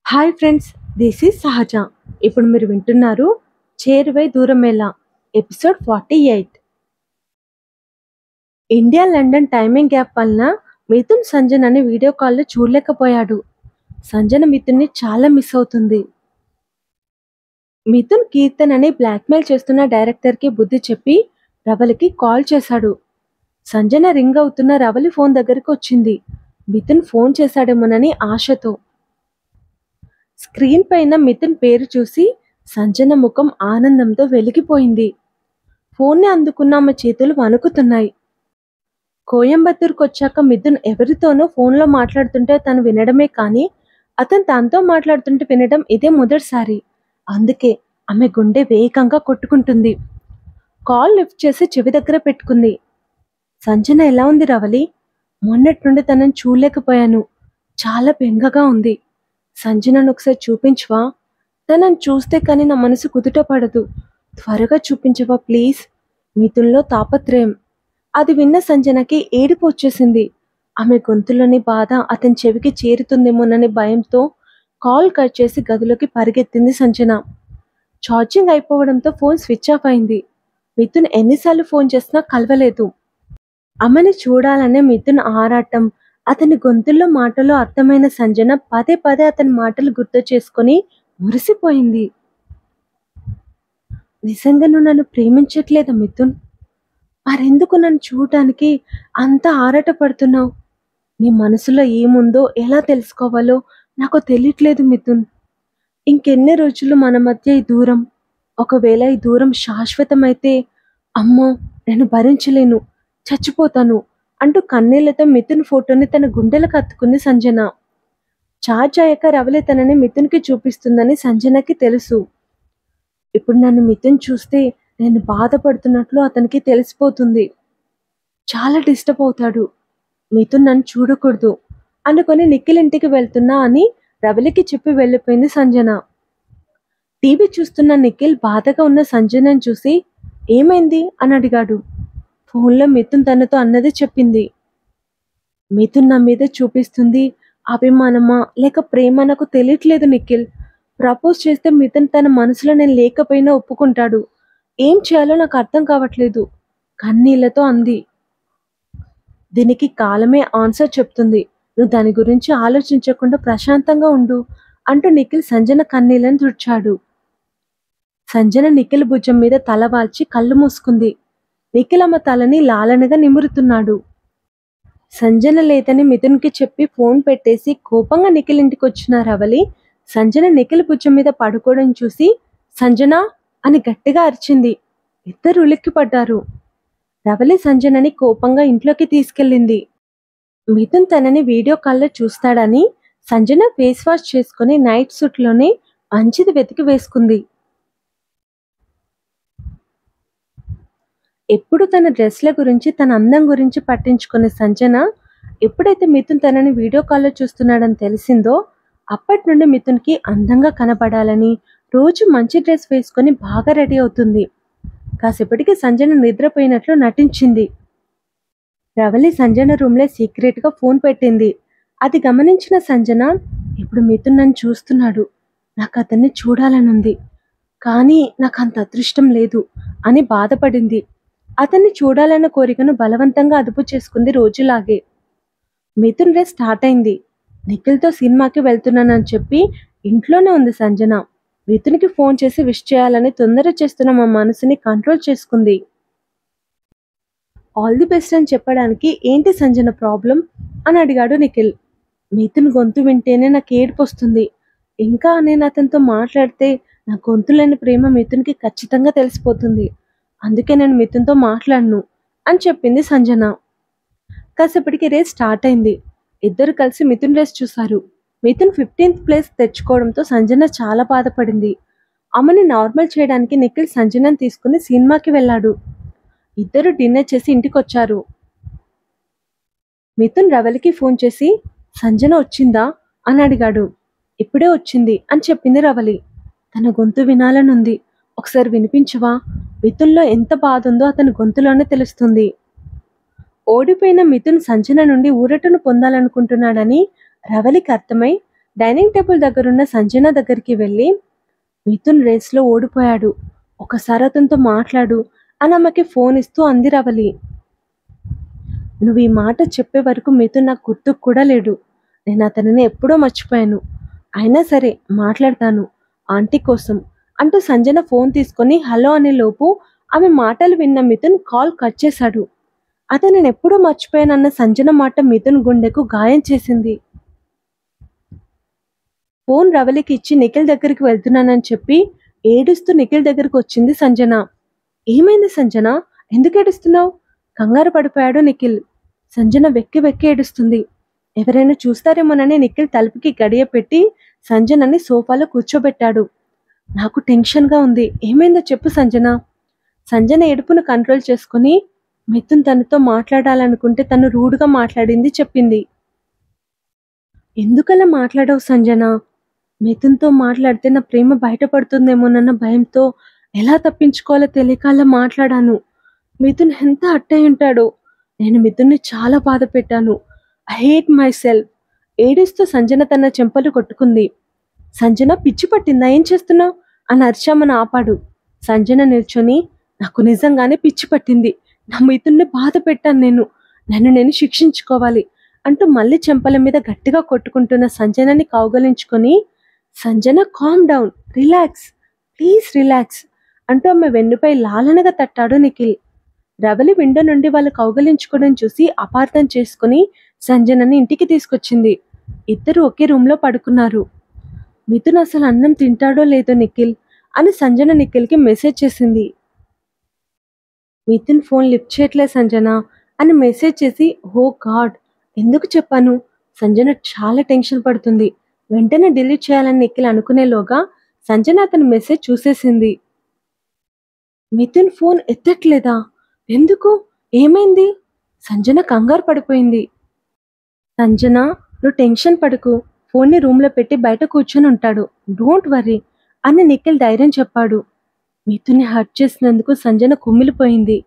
Hi friends, this is సహజ. ఇప్పుడు మీరు వింటున్నారు చేరువై దూరమేలా episode 48. India London timing gap వలన మిథున్ సంజన్ అని వీడియో కాల్లో చూడలేకపోయాడు. సంజన మిథున్ని చాలా మిస్ అవుతుంది. మిథున్ కీర్తన్ అని బ్లాక్మెయిల్ చేస్తున్న డైరెక్టర్కి బుద్ధి చెప్పి రవలికి కాల్ చేశాడు. సంజన రింగ్ అవుతున్న రవలి ఫోన్ దగ్గరికి వచ్చింది. మిథున్ ఫోన్ చేశాడేమోనని ఆశతో. స్క్రీన్ పైన మిథున్ పేరు చూసి సంజన ముఖం ఆనందంతో వెలిగిపోయింది. ఫోన్ని అందుకున్న ఆమె చేతులు వణుకుతున్నాయి. కోయంబత్తూరుకు వచ్చాక మిథున్ ఎవరితోనో ఫోన్లో మాట్లాడుతుంటే తను వినడమే కానీ అతను తనతో మాట్లాడుతుంటే వినడం ఇదే మొదటిసారి. అందుకే ఆమె గుండె వేగంగా కొట్టుకుంటుంది. కాల్ లిఫ్ట్ చేసి చెవి దగ్గర పెట్టుకుంది. సంజన ఎలా ఉంది రవలి? మొన్నటి నుండి తనని చూడలేకపోయాను. చాలా బెంగగా ఉంది. సంజనను ఒకసారి చూపించవా? తనని చూస్తే కానీ నా మనసు కుదుట పడదు. త్వరగా చూపించవా ప్లీజ్? మిథున్లో తాపత్రయం. అది విన్న సంజనకి ఏడుపు వచ్చేసింది. ఆమె గొంతులోని బాధ అతని చెవికి చేరుతుందేమోనని భయంతో కాల్ కట్ చేసి గదిలోకి పరిగెత్తింది సంజన. ఛార్జింగ్ అయిపోవడంతో ఫోన్ స్విచ్ ఆఫ్ అయింది. మిథున్ ఎన్నిసార్లు ఫోన్ చేసినా కలవలేదు. ఆమెను చూడాలనే మిథున్ ఆరాటం, అతని గొంతుల్లో మాటలో అర్థమైన సంజన పదే పదే అతని మాటలు గుర్తు చేసుకొని మురిసిపోయింది. నిజంగా నువ్వు నన్ను ప్రేమించట్లేదా మిథున్? మరెందుకు నన్ను చూడటానికి అంత ఆరాటపడుతున్నావు? నీ మనసులో ఏముందో ఎలా తెలుసుకోవాలో నాకు తెలియట్లేదు మిథున్. ఇంకెన్ని రోజులు మన మధ్య ఈ దూరం? ఒకవేళ ఈ దూరం శాశ్వతమైతే అమ్మో నేను భరించలేను, చచ్చిపోతాను అంటూ కన్నీళ్లతో మిథున్ ఫోటోని తన గుండెలకు హత్తుకుంది సంజన. చార్జ్ అయ్యాక రవలి తనని మిథున్కి చూపిస్తుందని సంజనకి తెలుసు. ఇప్పుడు నన్ను మిథున్ చూస్తే నేను బాధపడుతున్నట్లు అతనికి తెలిసిపోతుంది. చాలా డిస్టర్బ్ అవుతాడు. మిథున్ నన్ను చూడకూడదు అనుకొని నిఖిల్ ఇంటికి వెళ్తున్నా అని రవలికి చెప్పి వెళ్ళిపోయింది సంజన. టీవీ చూస్తున్న నిఖిల్ బాధగా ఉన్న సంజనని చూసి ఏమైంది అని అడిగాడు. ఫోన్లో మిథున్ తనతో అన్నది చెప్పింది. మిథున్ నా మీద చూపిస్తుంది అభిమానమా లేక ప్రేమ నాకు తెలియట్లేదు నిఖిల్. ప్రపోజ్ చేస్తే మిథున్ తన మనసులో నేను లేకపోయినా ఒప్పుకుంటాడు. ఏం చేయాలో నాకు అర్థం కావట్లేదు కన్నీళ్లతో అంది. దీనికి కాలమే ఆన్సర్ చెప్తుంది. నువ్వు దాని గురించి ఆలోచించకుండా ప్రశాంతంగా ఉండు అంటూ నిఖిల్ సంజన కన్నీళ్లను తుడిచాడు. సంజన నిఖిల్ భుజం మీద తల వాల్చి కళ్ళు మూసుకుంది. నిఖిల్ ఆమె తలని లాలనగా నిమురుతున్నాడు. సంజన లేదని మిథున్కి చెప్పి ఫోన్ పెట్టేసి కోపంగా నిఖిల్ ఇంటికి వచ్చిన రవలి సంజన నిఖిల్ భుజం మీద పడుకోవడం చూసి సంజన అని గట్టిగా అరిచింది. ఇద్దరు ఉలిక్కిపడ్డారు. రవలి సంజనని కోపంగా ఇంట్లోకి తీసుకెళ్ళింది. మిథున్ తనని వీడియో కాల్లో చూస్తాడని సంజన ఫేస్ వాష్ చేసుకుని నైట్ సూట్లోనే మంచిది వెతికి వేసుకుంది. ఎప్పుడు తన డ్రెస్ల గురించి తన అందం గురించి పట్టించుకునే సంజన ఎప్పుడైతే మిథున్ తనని వీడియో కాల్లో చూస్తున్నాడని తెలిసిందో అప్పటి నుండి మిథున్కి అందంగా కనపడాలని రోజు మంచి డ్రెస్ వేసుకొని బాగా రెడీ అవుతుంది. కాసేపటికి సంజన నిద్రపోయినట్లు నటించింది. రవలి సంజన రూమ్లో సీక్రెట్గా ఫోన్ పెట్టింది. అది గమనించిన సంజన ఇప్పుడు మిథున్ నన్ను చూస్తున్నాడు, నాకు అతన్ని చూడాలనుంది, కానీ నాకు అంత అదృష్టం లేదు అని బాధపడింది. అతన్ని చూడాలన్న కోరికను బలవంతంగా అదుపు చేసుకుంది రోజులాగే. మిథున్ డే స్టార్ట్ అయింది. నిఖిల్తో సినిమాకి వెళ్తున్నానని చెప్పి ఇంట్లోనే ఉంది సంజన. మిథున్కి ఫోన్ చేసి విష్ చేయాలని తొందర చేస్తున్న మా మనసుని కంట్రోల్ చేసుకుంది. ఆల్ ది బెస్ట్ అని చెప్పడానికి ఏంటి సంజన ప్రాబ్లం అని అడిగాడు నిఖిల్. మిథున్ గొంతు వింటేనే నాకు ఏడుపు వస్తుంది. ఇంకా నేను అతనితో మాట్లాడితే నా గొంతులేని ప్రేమ మిథున్కి ఖచ్చితంగా తెలిసిపోతుంది. అందుకే నేను మిథున్తో మాట్లాడను అని చెప్పింది సంజన. కాసేపటికి రేస్ స్టార్ట్ అయింది. ఇద్దరు కలిసి మిథున్ రేస్ చూశారు. మిథున్ 15th ప్లేస్ తెచ్చుకోవడంతో సంజన చాలా బాధపడింది. ఆమెని నార్మల్ చేయడానికి నిఖిల్ సంజనని తీసుకుని సినిమాకి వెళ్ళాడు. ఇద్దరు డిన్నర్ చేసి ఇంటికి వచ్చారు. మిథున్ రవలికి ఫోన్ చేసి సంజన వచ్చిందా అని అడిగాడు. ఇప్పుడే వచ్చింది అని చెప్పింది రవలి. తన గొంతు వినాలనుంది, ఒకసారి వినిపించవా? మిథున్లో ఎంత బాధ ఉందో అతని గొంతులోనే తెలుస్తుంది. ఓడిపోయిన మిథున్ సంజన నుండి ఊరటను పొందాలనుకుంటున్నాడని రవలికి అర్థమై డైనింగ్ టేబుల్ దగ్గరున్న సంజన దగ్గరికి వెళ్ళి, మిథున్ రేస్‌లో ఓడిపోయాడు. ఒకసారి అతనితో మాట్లాడు అని ఆమెకి ఫోన్ ఇస్తూ అంది రవలి. నువ్వు ఈ మాట చెప్పే వరకు మిథున్ నాకు గుర్తుకు కూడా లేడు. నేను అతనిని ఎప్పుడో మర్చిపోయాను. అయినా సరే మాట్లాడతాను ఆంటీ కోసం అంటూ సంజన ఫోన్ తీసుకొని హలో అనే లోపు ఆమె మాటలు విన్న మిథున్ కాల్ కట్ చేశాడు. అతను నేను ఎప్పుడూ మర్చిపోయానన్న సంజన మాట మిథున్ గుండెకు గాయం చేసింది. ఫోన్ రవలికి ఇచ్చి నిఖిల్ దగ్గరికి వెళ్తున్నానని చెప్పి ఏడుస్తూ నిఖిల్ దగ్గరికి వచ్చింది సంజన. ఏమైంది సంజన, ఎందుకు ఏడుస్తున్నావు? కంగారు పడిపోయాడు నిఖిల్. సంజన వెక్కి వెక్కి ఏడుస్తుంది. ఎవరైనా చూస్తారేమోనని నిఖిల్ తలుపుకి గడియ పెట్టి సంజనని సోఫాలో కూర్చోబెట్టాడు. నాకు టెన్షన్గా ఉంది, ఏమైందో చెప్పు సంజన. సంజన ఏడుపును కంట్రోల్ చేసుకుని మిథున్ తనతో మాట్లాడాలనుకుంటే తను రూడ్గా మాట్లాడింది చెప్పింది. ఎందుకలా మాట్లాడవు సంజన? మిథున్తో మాట్లాడితే నా ప్రేమ బయటపడుతుందేమోనన్న భయంతో ఎలా తప్పించుకోవాలో తెలియక అలా మాట్లాడాను. మిథున్ ఎంత హర్ట్ అయి ఉంటాడో. నేను మిథున్ని చాలా బాధ పెట్టాను. I hate my self. ఏడుస్తూ సంజన తన చెంపలు కొట్టుకుంది. సంజన పిచ్చి పట్టిందా, ఏం చేస్తున్నావు అని హర్షమ్మను ఆపాడు. సంజన నిల్చొని నాకు నిజంగానే పిచ్చి పట్టింది. నా మిథున్ని బాధ పెట్టాను నన్ను నేను శిక్షించుకోవాలి అంటూ మళ్ళీ చెంపల మీద గట్టిగా కొట్టుకుంటున్న సంజనని కౌగలించుకొని Sanjana calm down, relax, please relax అంటూ ఆమె వెన్నుపై లాలనగా తట్టాడు నిఖిల్. రవలి విండో నుండి వాళ్ళు కౌగలించుకోవడం చూసి అపార్థం చేసుకుని సంజనని ఇంటికి తీసుకొచ్చింది. ఇద్దరు ఒకే రూమ్లో పడుకున్నారు. మిథున్ అసలు అన్నం తింటాడో లేదో నిఖిల్ అని సంజన నిఖిల్కి మెసేజ్ చేసింది. మిథున్ ఫోన్ లిఫ్ట్ చేయట్లే సంజన అని మెసేజ్ చేసి ఓ గాడ్ ఎందుకు చెప్పాను. సంజన చాలా టెన్షన్ పడుతుంది. వెంటనే డిలీట్ చేయాలని నిఖిల్ అనుకునేలోగా సంజన అతని మెసేజ్ చూసేసింది. మిథున్ ఫోన్ ఎత్తట్లేదా? ఎందుకు, ఏమైంది? సంజన కంగారు పడిపోయింది. సంజన, నువ్వు టెన్షన్ పడకు, ఫోన్ని రూమ్లో పెట్టి బయట కూర్చొని ఉంటాడు, డోంట్ వర్రీ అని నిఖిల్ ధైర్యం చెప్పాడు. మిథున్ని హర్ట్ చేసినందుకు సంజన కుమిలిపోయింది.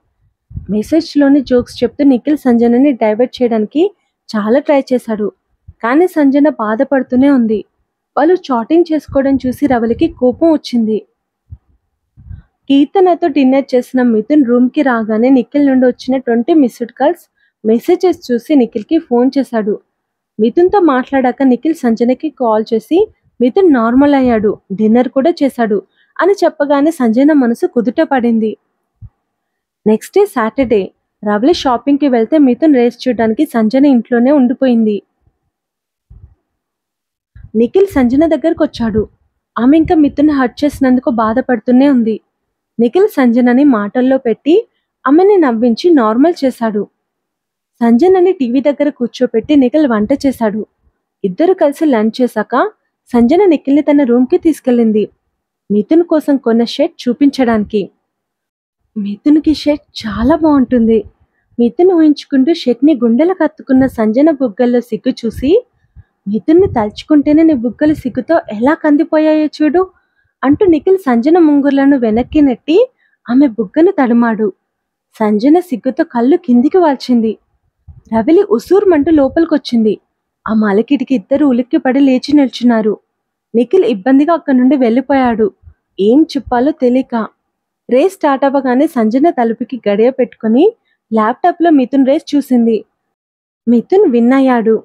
మెసేజ్లోని జోక్స్ చెప్తూ నిఖిల్ సంజనని డైవర్ట్ చేయడానికి చాలా ట్రై చేశాడు. కానీ సంజన బాధపడుతూనే ఉంది. వాళ్ళు చాటింగ్ చేసుకోవడం చూసి రవలికి కోపం వచ్చింది. కీర్తనతో డిన్నర్ చేసిన మిథున్ రూమ్కి రాగానే నిఖిల్ నుండి వచ్చిన 20 మిస్డ్ కాల్స్ మెసేజెస్ చూసి నిఖిల్కి ఫోన్ చేశాడు. మిథున్తో మాట్లాడాక నిఖిల్ సంజనకి కాల్ చేసి మిథున్ నార్మల్ అయ్యాడు, డిన్నర్ కూడా చేశాడు అని చెప్పగానే సంజన మనసు కుదుట పడింది. నెక్స్ట్ డే సాటర్డే రవలి షాపింగ్కి వెళ్తే మిథున్ రేస్ చూడడానికి సంజన ఇంట్లోనే ఉండిపోయింది. నిఖిల్ సంజన దగ్గరకు వచ్చాడు. ఆమె ఇంకా మిథున్ హర్ట్ చేసినందుకు బాధపడుతూనే ఉంది. నిఖిల్ సంజనని మాటల్లో పెట్టి ఆమెని నవ్వించి నార్మల్ చేశాడు. సంజనని టీవీ దగ్గర కూర్చోపెట్టి నిఖిల్ వంట చేశాడు. ఇద్దరు కలిసి లంచ్ చేశాక సంజన నిఖిల్ని తన రూమ్కి తీసుకెళ్ళింది. మిథున్ కోసం కొన్న షర్ట్ చూపించడానికి. మిథున్కి షర్ట్ చాలా బాగుంటుంది. మిథున్ ఊహించుకుంటూ షర్ట్ని గుండెలకు కత్తుకున్న సంజన బుగ్గల్లో సిగ్గు చూసి మిథున్ని తలుచుకుంటేనే నీ బుగ్గలు సిగ్గుతో ఎలా కందిపోయాయో చూడు అంటూ నిఖిల్ సంజన ముంగుర్లను వెనక్కి నెట్టి ఆమె బుగ్గను తడిమాడు. సంజన సిగ్గుతో కళ్ళు కిందికి వాల్చింది. రవిలి ఉసూర్మంటూ లోపలికొచ్చింది. ఆ మలకిటికి ఇద్దరు ఉలిక్కిపడి లేచి నిల్చున్నారు. నిఖిల్ ఇబ్బందిగా అక్కడి నుండి వెళ్ళిపోయాడు. ఏం చెప్పాలో తెలియక. రేస్ స్టార్ట్ అవ్వగానే సంజన తలుపుకి గడియ పెట్టుకుని ల్యాప్టాప్లో మిథున్ రేస్ చూసింది. మిథున్ విన్ అయ్యాడు.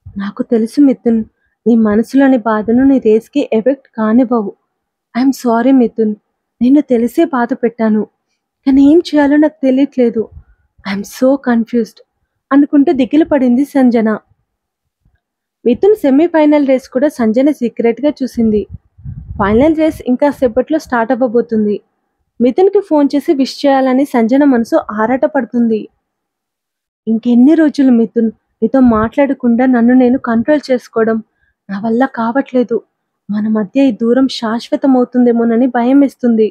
నాకు తెలుసు మిథున్, నీ మనసులోని బాధను నీ రేస్కి ఎఫెక్ట్ కానివ్వవు. ఐఎమ్ సారీ మిథున్, నేను తెలిసే బాధ పెట్టాను, కానీ ఏం చేయాలో నాకు తెలియట్లేదు. ఐఎమ్ సో కన్ఫ్యూజ్డ్ అనుకుంటూ దిగులు పడింది సంజన. మిథున్ సెమీఫైనల్ రేస్ కూడా సంజన సీక్రెట్గా చూసింది. ఫైనల్ రేస్ ఇంకా సేపట్లో స్టార్ట్ అవ్వబోతుంది. మిథున్కి ఫోన్ చేసి విష్ చేయాలని సంజన మనసు ఆరాటపడుతుంది. ఇంకెన్ని రోజులు మిథున్, నీతో మాట్లాడకుండా నన్ను నేను కంట్రోల్ చేసుకోవడం నా వల్ల కావట్లేదు. మన మధ్య ఈ దూరం శాశ్వతమవుతుందేమోనని భయం వేస్తుంది.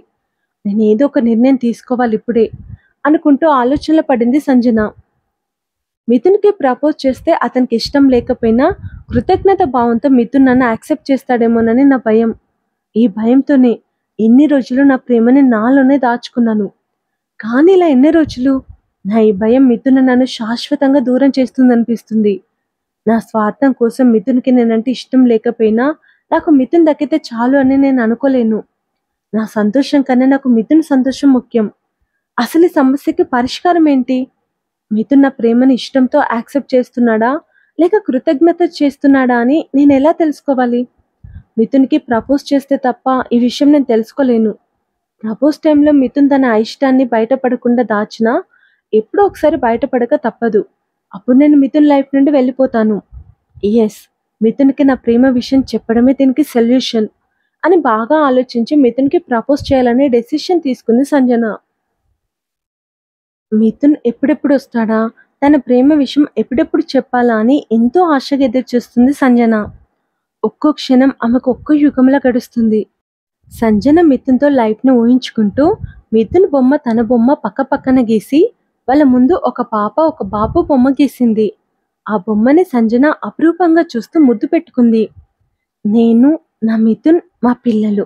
నేను ఏదో ఒక నిర్ణయం తీసుకోవాలి ఇప్పుడే అనుకుంటూ ఆలోచనలో పడింది సంజన. మిథున్కి ప్రపోజ్ చేస్తే అతనికి ఇష్టం లేకపోయినా కృతజ్ఞత భావంతో మిథున్ నన్ను యాక్సెప్ట్ చేస్తాడేమోనని నా భయం. ఈ భయంతోనే ఎన్ని రోజులు నా ప్రేమని నాలోనే దాచుకున్నాను. కానీ ఇలా ఎన్ని రోజులు నా ఈ భయం మిథున్ నన్ను శాశ్వతంగా దూరం చేస్తుందనిపిస్తుంది. నా స్వార్థం కోసం మిథున్‌కి నేనంటే ఇష్టం లేకపోయినా, నాకు మిథున్ దక్కితే చాలు అని నేను అనుకోలేను. నా సంతోషం కన్నా నాకు మిథున్ సంతోషం ముఖ్యం. అసలు ఈ సమస్యకి పరిష్కారం ఏంటి? మిథున్ నా ప్రేమని ఇష్టంతో యాక్సెప్ట్ చేస్తున్నాడా? లేక కృతజ్ఞత చేస్తున్నాడా అని నేనెలా తెలుసుకోవాలి? మిథున్‌కి ప్రపోజ్ చేస్తే తప్ప ఈ విషయం నేను తెలుసుకోలేను. ప్రపోజ్ టైంలో మిథున్ తన అయిష్టాన్ని బయటపడకుండా దాచినా, ఎప్పుడో ఒకసారి బయటపడక తప్పదు. అప్పుడు నేను మిథున్ లైఫ్ నుండి వెళ్ళిపోతాను. యెస్. మిథున్‌కి నా ప్రేమ విషయం చెప్పడమే దీనికి సొల్యూషన్ అని బాగా ఆలోచించి మిథున్‌కి ప్రపోజ్ చేయాలనే డెసిషన్ తీసుకుంది సంజన. మిథున్ ఎప్పుడెప్పుడొస్తాడా? తన ప్రేమ విషయం ఎప్పుడెప్పుడు చెప్పాలా అని ఎంతో ఆశగా ఎదురుచూస్తుంది సంజన. ఒక్కో క్షణం ఆమెకు ఒక్కో యుగంలా గడుస్తుంది. సంజన మిథున్‌తో లైఫ్‌ని ఊహించుకుంటూ, మిథున్ బొమ్మ తన బొమ్మ పక్కపక్కన గీసి, వాళ్ళ ముందు ఒక పాప, ఒక బాబు బొమ్మ గీసింది. ఆ బొమ్మని సంజన అపురూపంగా చూస్తూ ముద్దు పెట్టుకుంది. నేను, నా మిథున్, మా పిల్లలు.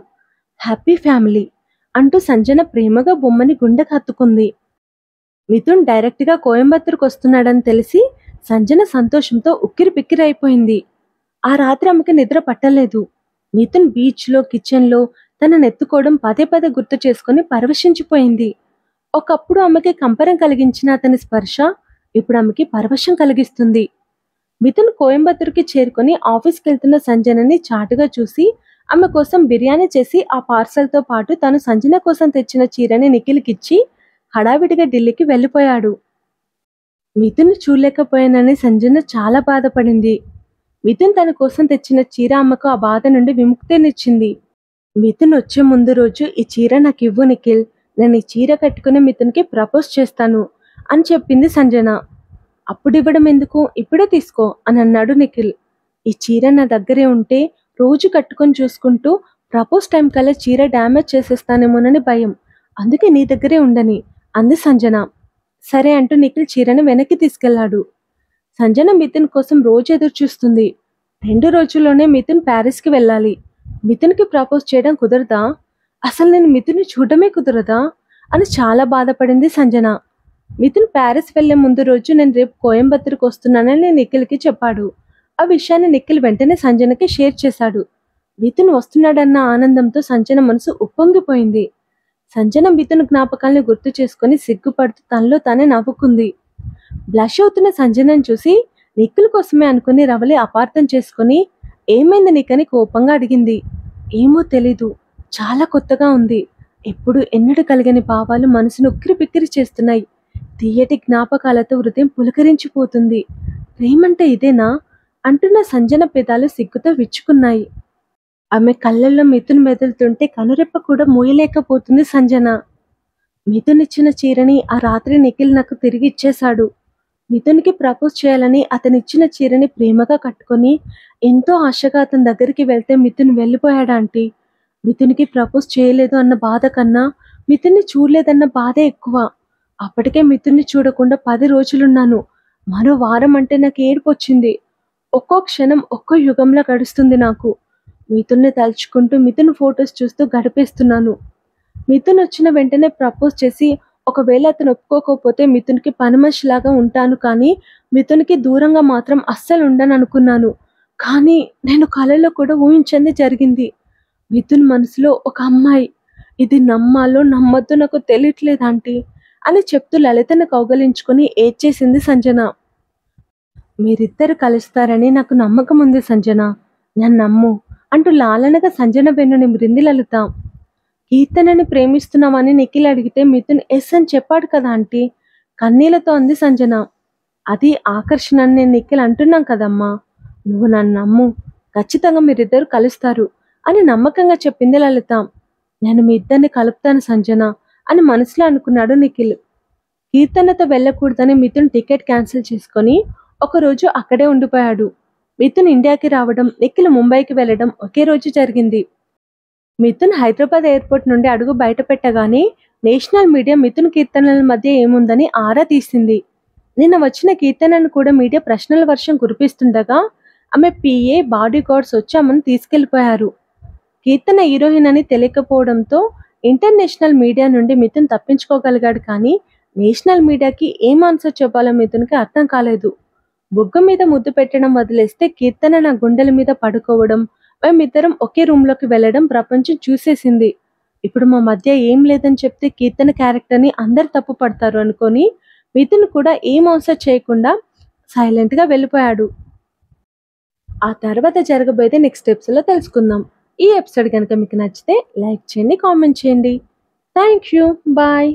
హ్యాపీ ఫ్యామిలీ అంటూ సంజన ప్రేమగా బొమ్మని గుండెకు హత్తుకుంది. మిథున్ డైరెక్ట్‌గా కోయంబత్తూర్‌కొస్తున్నాడని తెలిసి సంజన సంతోషంతో ఉక్కిరిబిక్కిరైపోయింది. ఆ రాత్రి ఆమెకి నిద్ర పట్టలేదు. మిథున్ బీచ్‌లో, కిచెన్‌లో తననెత్తుకోవడం పదే పదే గుర్తు చేసుకొని పరవశించిపోయింది. ఒకప్పుడు ఆమెకి కంపరం కలిగించిన అతని స్పర్శ ఇప్పుడు ఆమెకి పరవశం కలిగిస్తుంది. మిథున్ కోయంబత్తూర్‌కి చేరుకొని ఆఫీస్‌కెళ్తున్న సంజనని చాటుగా చూసి ఆమె కోసం బిర్యానీ చేసి ఆ పార్సల్‌తో పాటు తను సంజన కోసం తెచ్చిన చీరని నిఖిల్‌కిచ్చి హడావిడిగా ఢిల్లీకి వెళ్ళిపోయాడు. మిథున్‌ని చూడలేకపోయానని సంజన చాలా బాధపడింది. మిథున్ తన కోసం తెచ్చిన చీర ఆమెకు ఆ బాధ నుండి విముక్తినిచ్చింది. మిథున్ వచ్చే ముందు రోజు ఈ చీర నాకివ్వు నిఖిల్. నేను ఈ చీర కట్టుకుని మిథున్‌కి ప్రపోజ్ చేస్తాను అని చెప్పింది సంజన. అప్పుడివ్వడం ఎందుకు? ఇప్పుడే తీసుకో అని అన్నాడు నిఖిల్. ఈ చీర నా దగ్గరే ఉంటే రోజు కట్టుకొని చూసుకుంటూ ప్రపోజ్ టైం కల్లా చీర డ్యామేజ్ చేసేస్తానేమోనని భయం. అందుకే నీ దగ్గరే ఉండని అంది సంజన. సరే అంటూ నిఖిల్ చీరని వెనక్కి తీసుకెళ్లాడు. సంజన మిథున్ కోసం రోజు ఎదురు చూస్తుంది. 2 రోజుల్లోనే మిథున్ ప్యారిస్‌కి వెళ్ళాలి. మిథున్‌కి ప్రపోజ్ చేయడం కుదరదా? అసలు నేను మిథున్‌ని చూడడమే కుదరదా? అని చాలా బాధపడింది సంజన. మిథున్ ప్యారిస్ వెళ్లే ముందు రోజు నేను రేపు కోయంబత్తూర్‌కి వస్తున్నానని నిఖిల్‌కి చెప్పాడు. ఆ విషయాన్ని నిఖిల్ వెంటనే సంజనకి షేర్ చేశాడు. మిథున్ వస్తున్నాడన్న ఆనందంతో సంజన మనసు ఉప్పొంగిపోయింది. సంజన మిథున్ జ్ఞాపకాల్ని గుర్తు చేసుకొని సిగ్గుపడుతూ తనలో తానే నవ్వుకుంది. బ్లష్ అవుతున్న సంజనని చూసి నిఖిల్ కోసమే అనుకుని రవలి అపార్థం చేసుకుని ఏమైంది నీకని కోపంగా అడిగింది. ఏమో తెలీదు, చాలా కొత్తగా ఉంది. ఎప్పుడు ఎన్నడూ కలిగని భావాలు మనసును ఉక్కిరిబిక్కిరి చేస్తున్నాయి. తీయటి జ్ఞాపకాలతో హృదయం పులకరించిపోతుంది. ప్రేమంటే ఇదేనా అంటున్న సంజన పెదాలు సిగ్గుతో విచ్చుకున్నాయి. ఆమె కళ్ళల్లో మిథున్ మెదులుతుంటే కనురెప్ప కూడా మూయలేకపోతుంది సంజన. మిథున్ ఇచ్చిన చీరని ఆ రాత్రి నిఖిల్ నాకు తిరిగి ఇచ్చేశాడు. మిథున్‌కి ప్రపోజ్ చేయాలని అతనిచ్చిన చీరని ప్రేమగా కట్టుకొని ఎంతో ఆశగా అతని దగ్గరికి వెళ్తే మిథున్ వెళ్ళిపోయాడు ఆంటీ. మిథున్‌కి ప్రపోజ్ చేయలేదు అన్న బాధ కన్నా మిథున్‌ని చూడలేదన్న బాధే ఎక్కువ. అప్పటికే మిథున్‌ని చూడకుండా 10 రోజులున్నాను. మరో వారం అంటే నాకు ఏడుపొచ్చింది. ఒక్కో క్షణం ఒక్కో యుగంలా గడుస్తుంది నాకు. మిథున్‌ని తలుచుకుంటూ మిథున్ ఫోటోస్ చూస్తూ గడిపేస్తున్నాను. మిథున్ వచ్చిన వెంటనే ప్రపోజ్ చేసి ఒకవేళ అతను ఒప్పుకోకపోతే మిథున్‌కి పనిమనిషిలాగా ఉంటాను కానీ మిథున్‌కి దూరంగా మాత్రం అస్సలు ఉండననుకున్నాను. కానీ నేను కలలో కూడా ఊహించింది జరిగింది. మిథున్ మనసులో ఒక అమ్మాయి. ఇది నమ్మాలో నమ్మొద్దో నాకు తెలియట్లేదు ఆంటీ అని చెప్తూ లలితను కౌగలించుకొని ఏడ్చేసింది సంజన. మీరిద్దరు కలుస్తారని నాకు నమ్మకం ఉంది సంజన. నన్ను నమ్ము అంటూ లాలనగా సంజన వెన్ను నిమిరింది లలిత. కీర్తనని ప్రేమిస్తున్నామని నిఖిల్ అడిగితే మిథున్ ఎస్ అని చెప్పాడు కదా ఆంటీ కన్నీళ్లతో అంది సంజన. అది ఆకర్షణ అని నేను నిఖిల్ అంటున్నాం కదమ్మా. నువ్వు నన్ను నమ్ము. ఖచ్చితంగా మీరిద్దరు కలుస్తారు అని నమ్మకంగా చెప్పింది లలిత. నేను మీ ఇద్దరిని కలుపుతాను సంజన అని మనసులో అనుకున్నాడు నిఖిల్. కీర్తనతో వెళ్ళకూడదని మిథున్ టికెట్ క్యాన్సిల్ చేసుకొని ఒకరోజు అక్కడే ఉండిపోయాడు. మిథున్ ఇండియాకి రావడం, నిఖిల్ ముంబైకి వెళ్ళడం ఒకే రోజు జరిగింది. మిథున్ హైదరాబాద్ ఎయిర్పోర్ట్ నుండి అడుగు బయట పెట్టగానే నేషనల్ మీడియా మిథున్ కీర్తనల మధ్య ఏముందని ఆరా తీసింది. నిన్న వచ్చిన కీర్తనను కూడా మీడియా ప్రశ్నల వర్షం కురిపిస్తుండగా ఆమె పిఏ, బాడీ గార్డ్స్ వచ్చి ఆమెను తీసుకెళ్లిపోయారు. కీర్తన హీరోయిన్ అని తెలియకపోవడంతో ఇంటర్నేషనల్ మీడియా నుండి మిథున్ తప్పించుకోగలిగాడు కానీ నేషనల్ మీడియాకి ఏం ఆన్సర్ చెప్పాలో మిథున్కి అర్థం కాలేదు. బుగ్గ మీద ముద్దు పెట్టడం వదిలేస్తే కీర్తన నా గుండెల మీద పడుకోవడం, మేమిద్దరం ఒకే రూమ్‌లోకి వెళ్ళడం ప్రపంచం చూసేసింది. ఇప్పుడు మా మధ్య ఏం లేదని చెప్తే కీర్తన క్యారెక్టర్‌ని అందరూ తప్పు పడతారు అనుకోని, మిథున్ కూడా ఏం ఆన్సర్ చేయకుండా సైలెంట్‌గా వెళ్ళిపోయాడు. ఆ తర్వాత జరగబోయేది నెక్స్ట్ ఎపిసోడ్‌లో తెలుసుకుందాం. ఈ ఎపిసోడ్ గనుక మీకు నచ్చితే లైక్ చేయండి, కామెంట్ చేయండి. Thank you. బాయ్.